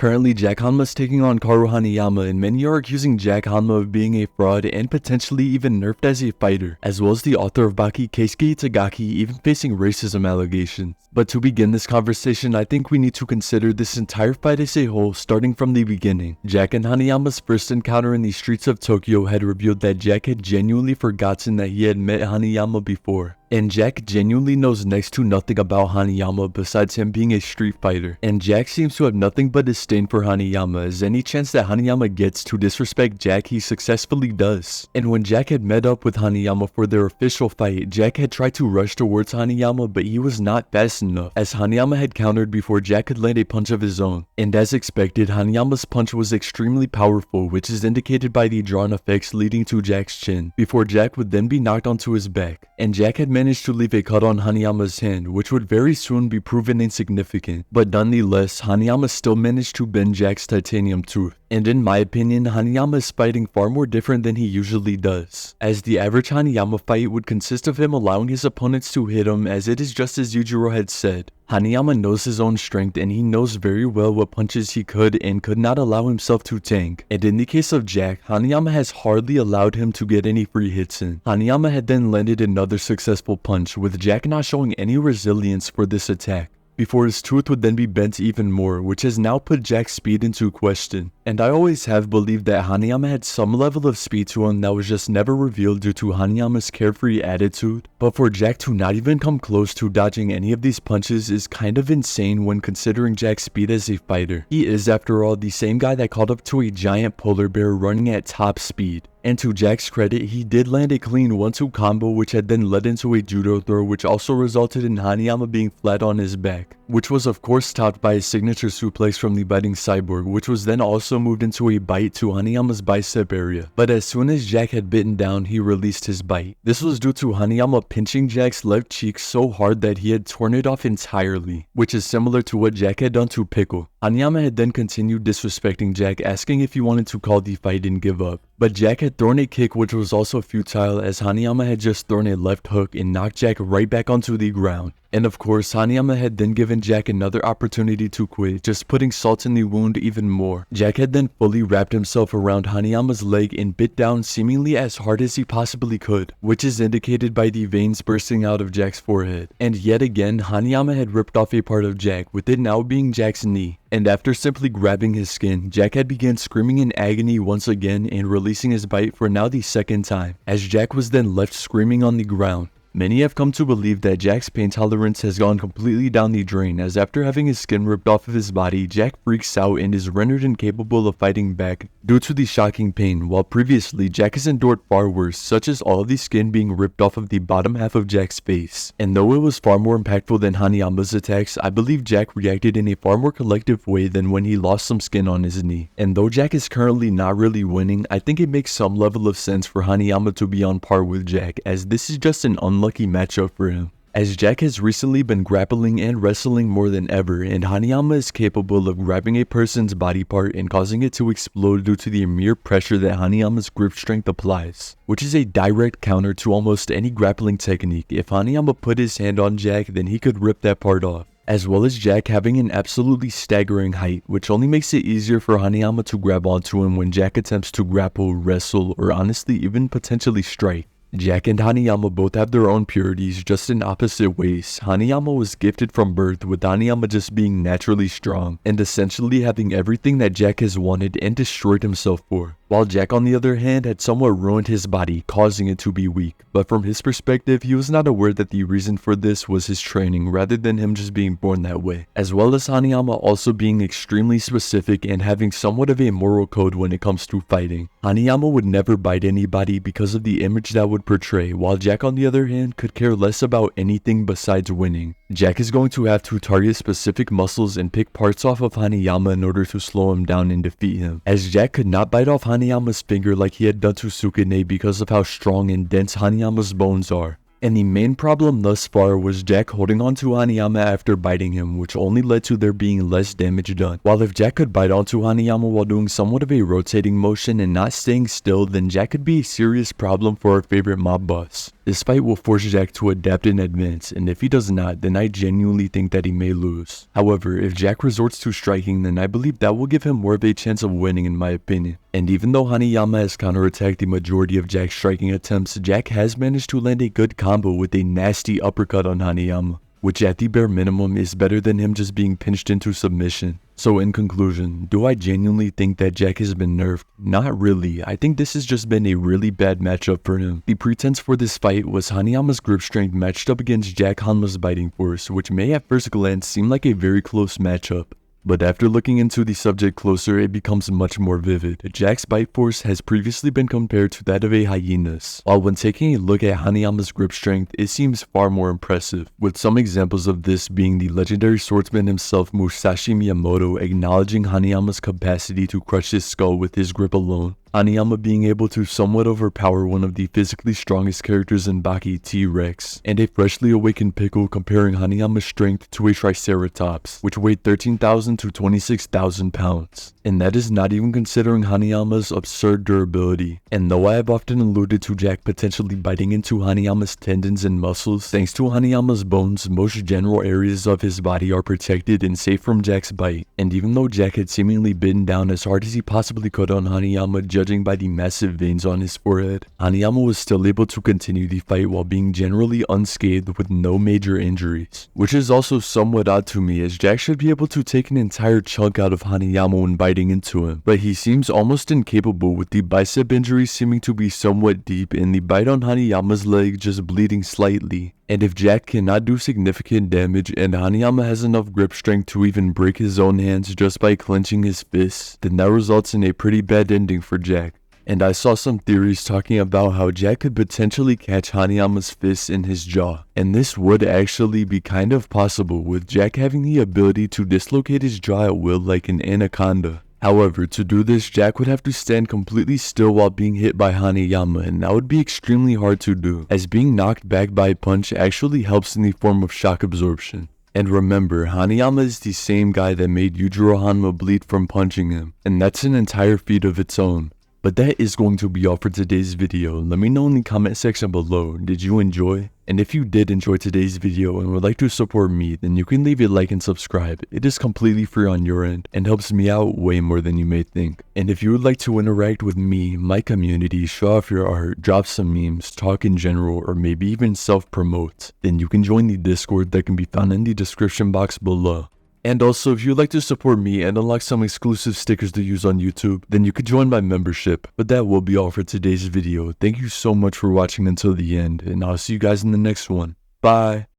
Currently, Jack Hanma is taking on Hanayama, and many are accusing Jack Hanma of being a fraud and potentially even nerfed as a fighter, as well as the author of BAKI, Keisuke Itagaki, even facing racism allegations. But to begin this conversation, I think we need to consider this entire fight as a whole, starting from the beginning. Jack and Hanayama's first encounter in the streets of Tokyo had revealed that Jack had genuinely forgotten that he had met Hanayama before. And Jack genuinely knows next to nothing about Hanayama besides him being a street fighter. And Jack seems to have nothing but disdain for Hanayama, as any chance that Hanayama gets to disrespect Jack, he successfully does. And when Jack had met up with Hanayama for their official fight, Jack had tried to rush towards Hanayama, but he was not fast enough, as Hanayama had countered before Jack could land a punch of his own. And as expected, Hanayama's punch was extremely powerful, which is indicated by the drawn effects leading to Jack's chin, before Jack would then be knocked onto his back. And Jack had managed to leave a cut on Hanayama's hand, which would very soon be proven insignificant. But nonetheless, Hanayama still managed to bend Jack's titanium tooth. And in my opinion, Hanayama is fighting far more different than he usually does, as the average Hanayama fight would consist of him allowing his opponents to hit him, as it is just as Yujiro had said. Hanayama knows his own strength, and he knows very well what punches he could and could not allow himself to tank. And in the case of Jack, Hanayama has hardly allowed him to get any free hits in. Hanayama had then landed another successful punch, with Jack not showing any resilience for this attack, before his tooth would then be bent even more, which has now put Jack's speed into question. And I always have believed that Hanayama had some level of speed to him that was just never revealed due to Hanayama's carefree attitude. But for Jack to not even come close to dodging any of these punches is kind of insane when considering Jack's speed as a fighter. He is, after all, the same guy that caught up to a giant polar bear running at top speed. And to Jack's credit, he did land a clean 1-2 combo, which had then led into a judo throw, which also resulted in Hanayama being flat on his back, which was of course topped by a signature suplex from the biting cyborg, which was then also moved into a bite to Hanayama's bicep area. But as soon as Jack had bitten down, he released his bite. This was due to Hanayama pinching Jack's left cheek so hard that he had torn it off entirely, which is similar to what Jack had done to Pickle. Hanayama had then continued disrespecting Jack, asking if he wanted to call the fight and give up. But Jack had thrown a kick, which was also futile, as Hanayama had just thrown a left hook and knocked Jack right back onto the ground. And of course, Hanayama had then given Jack another opportunity to quit, just putting salt in the wound even more. Jack had then fully wrapped himself around Hanayama's leg and bit down seemingly as hard as he possibly could, which is indicated by the veins bursting out of Jack's forehead. And yet again, Hanayama had ripped off a part of Jack, with it now being Jack's knee. And after simply grabbing his skin, Jack had begun screaming in agony once again and releasing his bite for now the second time, as Jack was then left screaming on the ground. Many have come to believe that Jack's pain tolerance has gone completely down the drain, as after having his skin ripped off of his body, Jack freaks out and is rendered incapable of fighting back due to the shocking pain, while previously Jack has endured far worse, such as all of the skin being ripped off of the bottom half of Jack's face. And though it was far more impactful than Hanayama's attacks, I believe Jack reacted in a far more collective way than when he lost some skin on his knee. And though Jack is currently not really winning, I think it makes some level of sense for Hanayama to be on par with Jack, as this is just an unlucky matchup for him, as Jack has recently been grappling and wrestling more than ever, and Hanayama is capable of grabbing a person's body part and causing it to explode due to the mere pressure that Hanayama's grip strength applies, which is a direct counter to almost any grappling technique. If Hanayama put his hand on Jack, then he could rip that part off, as well as Jack having an absolutely staggering height, which only makes it easier for Hanayama to grab onto him when Jack attempts to grapple, wrestle, or honestly even potentially strike. Jack and Hanayama both have their own purities, just in opposite ways. Hanayama was gifted from birth, with Hanayama just being naturally strong, and essentially having everything that Jack has wanted and destroyed himself for, while Jack on the other hand had somewhat ruined his body, causing it to be weak. But from his perspective, he was not aware that the reason for this was his training rather than him just being born that way, as well as Hanayama also being extremely specific and having somewhat of a moral code when it comes to fighting. Hanayama would never bite anybody because of the image that would portray, while Jack on the other hand could care less about anything besides winning. Jack is going to have to target specific muscles and pick parts off of Hanayama in order to slow him down and defeat him, as Jack could not bite off Hanayama's finger like he had done to Sukune because of how strong and dense Hanayama's bones are. And the main problem thus far was Jack holding on to Hanayama after biting him, which only led to there being less damage done. While if Jack could bite onto Hanayama while doing somewhat of a rotating motion and not staying still, then Jack could be a serious problem for our favorite mob boss. This fight will force Jack to adapt and advance, and if he does not, then I genuinely think that he may lose. However, if Jack resorts to striking, then I believe that will give him more of a chance of winning in my opinion. And even though Hanayama has counterattacked the majority of Jack's striking attempts, Jack has managed to land a good combo with a nasty uppercut on Hanayama, which at the bare minimum is better than him just being pinched into submission. So in conclusion, do I genuinely think that Jack has been nerfed? Not really. I think this has just been a really bad matchup for him. The pretense for this fight was Hanayama's grip strength matched up against Jack Hanma's biting force, which may at first glance seem like a very close matchup. But after looking into the subject closer, it becomes much more vivid. Jack's bite force has previously been compared to that of a hyena's, while when taking a look at Hanayama's grip strength, it seems far more impressive, with some examples of this being the legendary swordsman himself Musashi Miyamoto acknowledging Hanayama's capacity to crush his skull with his grip alone, Hanayama being able to somewhat overpower one of the physically strongest characters in Baki, T-Rex, and a freshly awakened Pickle comparing Hanayama's strength to a Triceratops, which weighed 13,000 to 26,000 pounds. And that is not even considering Hanayama's absurd durability. And though I have often alluded to Jack potentially biting into Hanayama's tendons and muscles, thanks to Hanayama's bones, most general areas of his body are protected and safe from Jack's bite. And even though Jack had seemingly bitten down as hard as he possibly could on Hanayama, judging by the massive veins on his forehead, Hanayama was still able to continue the fight while being generally unscathed with no major injuries. Which is also somewhat odd to me, as Jack should be able to take an entire chunk out of Hanayama when biting into him, but he seems almost incapable, with the bicep injury seeming to be somewhat deep and the bite on Hanayama's leg just bleeding slightly. And if Jack cannot do significant damage and Hanayama has enough grip strength to even break his own hands just by clenching his fists, then that results in a pretty bad ending for Jack. And I saw some theories talking about how Jack could potentially catch Hanayama's fists in his jaw. And this would actually be kind of possible, with Jack having the ability to dislocate his jaw at will like an anaconda. However, to do this, Jack would have to stand completely still while being hit by Hanayama, and that would be extremely hard to do, as being knocked back by a punch actually helps in the form of shock absorption. And remember, Hanayama is the same guy that made Yujiro Hanma bleed from punching him, and that's an entire feat of its own. But that is going to be all for today's video. Let me know in the comment section below, did you enjoy? And if you did enjoy today's video and would like to support me, then you can leave a like and subscribe. It is completely free on your end and helps me out way more than you may think. And if you would like to interact with me, my community, show off your art, drop some memes, talk in general, or maybe even self-promote, then you can join the Discord that can be found in the description box below. And also, if you'd like to support me and unlock some exclusive stickers to use on YouTube, then you could join my membership. But that will be all for today's video. Thank you so much for watching until the end, and I'll see you guys in the next one. Bye!